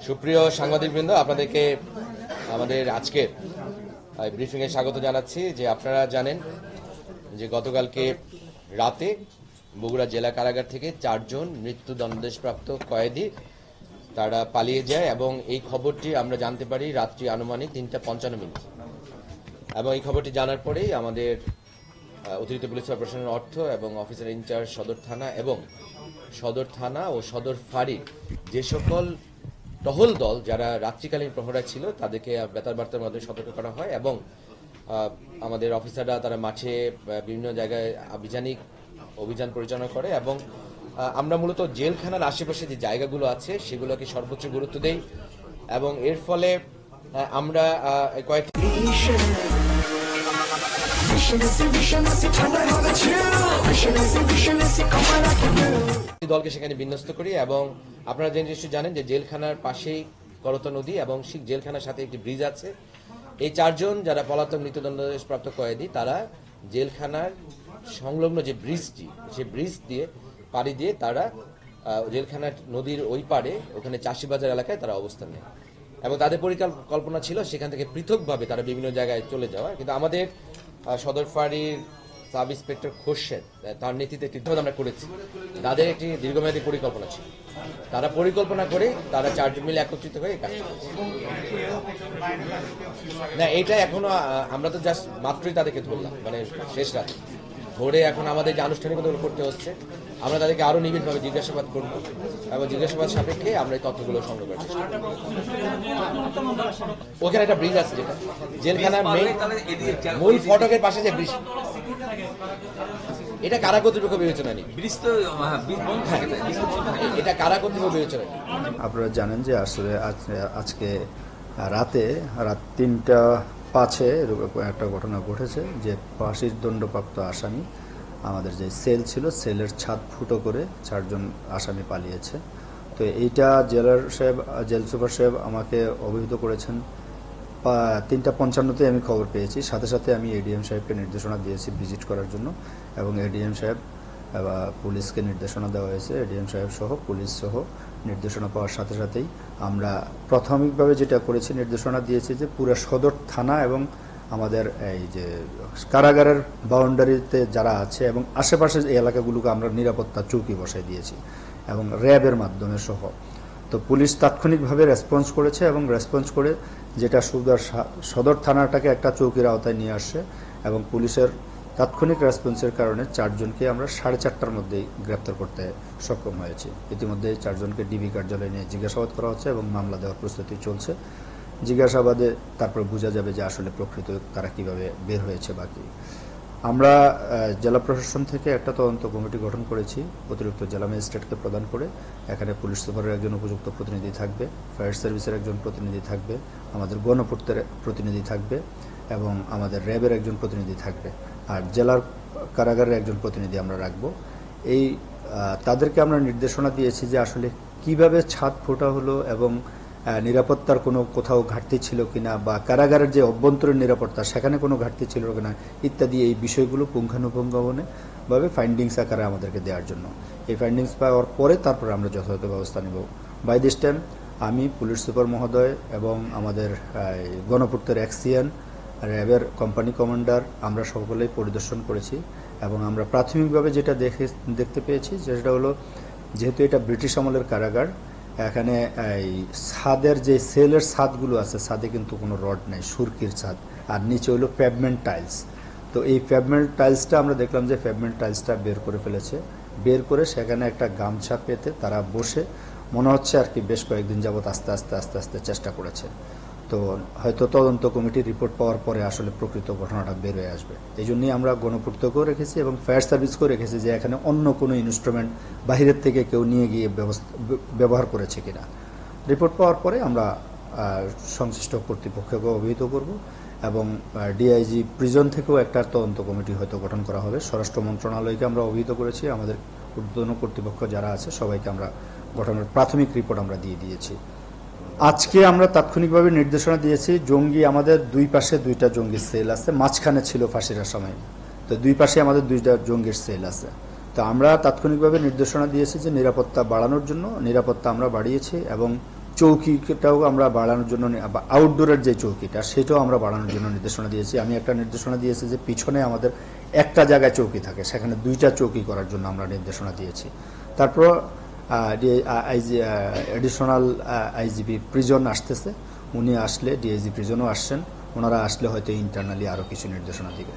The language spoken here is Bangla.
সুপ্রিয় সাংবাদিকবৃন্দ, আপনাদেরকে আমাদের আজকের ব্রিফিংয়ে স্বাগত জানাচ্ছি। যে আপনারা জানেন যে গতকালকে রাতে বগুড়া জেলা কারাগার থেকে 4 জন মৃত্যুদণ্ডাদেশপ্রাপ্ত কয়েদি তারা পালিয়ে যায় এবং এই খবরটি আমরা জানতে পারি রাত্রি আনুমানিক 3:55 এবং এই খবরটি জানার পরেই আমাদের অতিরিক্ত পুলিশ সুপার প্রশাসনের অর্থ এবং অফিসার ইনচার্জ সদর থানা এবং সদর থানা ও সদর ফাঁড়ির যে সকল টহল দল যারা রাত্রিকালীন প্রহরায় ছিল তাদেরকে বেতার বার্তার মাধ্যমে সতর্ক করা হয় এবং আমাদের অফিসাররা তারা মাঠে বিভিন্ন জায়গায় অভিযান পরিচালনা করে এবং আমরা মূলত জেলখানার আশেপাশে যে জায়গাগুলো আছে সেগুলোকে সর্বোচ্চ গুরুত্ব দেই এবং এর ফলে আমরা কয়েকটি দলকে সেখানে বিন্যস্ত করি এবং আপনারা যে নিশ্চয়ই জানেন যে জেলখানার পাশেই করতা নদী এবং সেই জেলখানার সাথে একটি ব্রিজ আছে। এই 4 জন যারা পলাতক মৃত্যুদণ্ডাদেশপ্রাপ্ত কয়েদি তারা জেলখানার সংলগ্ন যে ব্রিজটি সেই ব্রিজ দিয়ে পাড়ি দিয়ে তারা জেলখানার নদীর ওই পাড়ে ওখানে চাষিবাজার এলাকায় তারা অবস্থান নেয় এবং তাদের পরিকল্পনা ছিল সেখান থেকে পৃথকভাবে তারা বিভিন্ন জায়গায় চলে যাওয়া, কিন্তু আমাদের সদর ফাঁড়ির সাব ইন্সপেক্টর খোরশেদ তার নেতৃত্বে একটি আমরা করেছি। তাদের একটি দীর্ঘমেয়াদী পরিকল্পনা ছিল, তারা পরিকল্পনা করে তারা 4 জন মিলে একত্রিত হয়ে কাজ করেছে। না, এটা এখনো আমরা তো জাস্ট মাত্রই তাদেরকে ধরলাম, মানে শেষ রাতে ধরে এখন আমাদের যে আনুষ্ঠানিকতা করতে হচ্ছে, আমরা তাদেরকে আরো নিবিড়ভাবে জিজ্ঞাসাবাদ করব এবং জিজ্ঞাসাবাদ সাপেক্ষে আমরা এই তথ্যগুলো সংগ্রহ করার চেষ্টা করব। ওখানে একটা ব্রিজ আছে যেটা জেলখানার মূল ফটকের পাশে যে ব্রিজ, এটা কারা কর্তৃপক্ষ বিবেচনা নেই, এটা কারা কর্তৃপক্ষ বিবেচনা নেই। আপনারা জানেন যে আসলে আজকে রাত 3:05 একটা ঘটনা ঘটেছে যে ফাঁসির দণ্ডপ্রাপ্ত আসামি আমাদের যে সেল ছিল সেলের ছাদ ফুটো করে 4 জন আসামি পালিয়েছে। তো এইটা জেল সুপার সাহেব আমাকে অবহিত করেছেন 3:55 আমি খবর পেয়েছি। সাথে সাথে আমি এডিএম সাহেবকে নির্দেশনা দিয়েছি ভিজিট করার জন্য এবং এডিএম সাহেব পুলিশকে নির্দেশনা দেওয়া হয়েছে। এডিএম সাহেব সহ পুলিশ সহ নির্দেশনা পাওয়ার সাথে সাথেই আমরা প্রাথমিকভাবে যেটা করেছি নির্দেশনা দিয়েছি যে পুরো সদর থানা এবং আমাদের এই যে কারাগারের বাউন্ডারিতে যারা আছে এবং আশেপাশের এই এলাকাগুলোকে আমরা নিরাপত্তা চৌকি বসাই দিয়েছি এবং র্যাবের মাধ্যমে সহ। তো পুলিশ তাৎক্ষণিকভাবে রেসপন্স করেছে এবং রেসপন্স করে যেটা সদর থানাটাকে একটা চৌকির আওতায় নিয়ে আসছে এবং পুলিশের তাৎক্ষণিক রেসপন্সের কারণে 4 জনকে আমরা 4:30টার মধ্যেই গ্রেপ্তার করতে সক্ষম হয়েছি। ইতিমধ্যে 4 জনকে ডিবি কার্যালয়ে নিয়ে জিজ্ঞাসাবাদ করা হচ্ছে এবং মামলা দেওয়ার প্রস্তুতি চলছে। জিজ্ঞাসাবাদে তারপর বোঝা যাবে যে আসলে প্রকৃত তারা কিভাবে বের হয়েছে। বাকি আমরা জেলা প্রশাসন থেকে একটা তদন্ত কমিটি গঠন করেছি, অতিরিক্ত জেলা ম্যাজিস্ট্রেটকে প্রদান করে। এখানে পুলিশ সুপারের একজন উপযুক্ত প্রতিনিধি থাকবে, ফায়ার সার্ভিসের একজন প্রতিনিধি থাকবে, আমাদের গণপূর্তের প্রতিনিধি থাকবে এবং আমাদের র্যাবের একজন প্রতিনিধি থাকবে, আর জেলার কারাগারের একজন প্রতিনিধি আমরা রাখবো। এই তাদেরকে আমরা নির্দেশনা দিয়েছি যে আসলে কিভাবে ছাদ ফোটা হলো এবং নিরাপত্তার কোনো কোথাও ঘাটতি ছিল কিনা বা কারাগারের যে অভ্যন্তরীণ নিরাপত্তা সেখানে কোনো ঘাটতি ছিল কিনা ইত্যাদি এই বিষয়গুলো পুঙ্খানুপুঙ্খভাবে ফাইন্ডিংস আকারে আমাদেরকে দেওয়ার জন্য। এই ফাইন্ডিংস পাওয়ার পরে তারপরে আমরা যথাযথ ব্যবস্থা নেব। বাই দিস টাইম আমি পুলিশ সুপার মহোদয় এবং আমাদের গণপূর্তের এক্সিয়ান র্যাবের কোম্পানি কমান্ডার আমরা সকলেই পরিদর্শন করেছি এবং আমরা প্রাথমিকভাবে যেটা দেখতে পেয়েছি যেটা হলো, যেহেতু এটা ব্রিটিশ আমলের কারাগার, এখানে এই ছাদের যে সেলের ছাদগুলো আছে ছাদে কিন্তু কোনো রড নেই, সুরকির ছাদ, আর নিচে হলো পেভমেন্ট টাইলস। তো এই পেভমেন্ট টাইলসটা আমরা দেখলাম যে পেভমেন্ট টাইলসটা বের করে ফেলেছে, বের করে সেখানে একটা গামছা পেতে তারা বসে মনে হচ্ছে আর কি বেশ কয়েকদিন যাবৎ আস্তে আস্তে চেষ্টা করেছে। তো হয়তো তদন্ত কমিটির রিপোর্ট পাওয়ার পরে আসলে প্রকৃত ঘটনাটা বের হয়ে আসবে। এই জন্যই আমরা গণপূর্তকেও রেখেছি এবং ফায়ার সার্ভিসকেও রেখেছি যে এখানে অন্য কোনো ইনস্ট্রুমেন্ট বাহিরের থেকে কেউ নিয়ে গিয়ে ব্যবহার করেছে কিনা। রিপোর্ট পাওয়ার পরে আমরা সংশ্লিষ্ট কর্তৃপক্ষকে অবহিত করব এবং ডিআইজি প্রিজন থেকেও একটা তদন্ত কমিটি হয়তো গঠন করা হবে। স্বরাষ্ট্র মন্ত্রণালয়কে আমরা অবহিত করেছি, আমাদের ঊর্ধ্বতন কর্তৃপক্ষ যারা আছে সবাইকে আমরা গঠনের প্রাথমিক রিপোর্ট আমরা দিয়ে দিয়েছি। আজকে আমরা তাৎক্ষণিকভাবে নির্দেশনা দিয়েছি, জঙ্গি আমাদের 2 পাশে 2টা জঙ্গির সেল আছে, মাঝখানে ছিল ফাঁসির আসামি, তো 2 পাশে আমাদের 2টা জঙ্গির সেল আছে। তো আমরা তাৎক্ষণিকভাবে নির্দেশনা দিয়েছি যে নিরাপত্তা বাড়ানোর জন্য নিরাপত্তা আমরা বাড়িয়েছি এবং চৌকিটাও আমরা বাড়ানোর জন্য আউটডোরের যে চৌকিটা সেটাও আমরা বাড়ানোর জন্য নির্দেশনা দিয়েছি। আমি একটা নির্দেশনা দিয়েছি যে পিছনে আমাদের একটা জায়গায় চৌকি থাকে, সেখানে 2টা চৌকি করার জন্য আমরা নির্দেশনা দিয়েছি। তারপর এডিশনাল আইজিপি প্রিজন আসতেছে, উনি আসলে ডিআইজি প্রিজনও আসছেন, ওনারা আসলে হয়তো ইন্টারনালি আরও কিছু নির্দেশনা দিবে।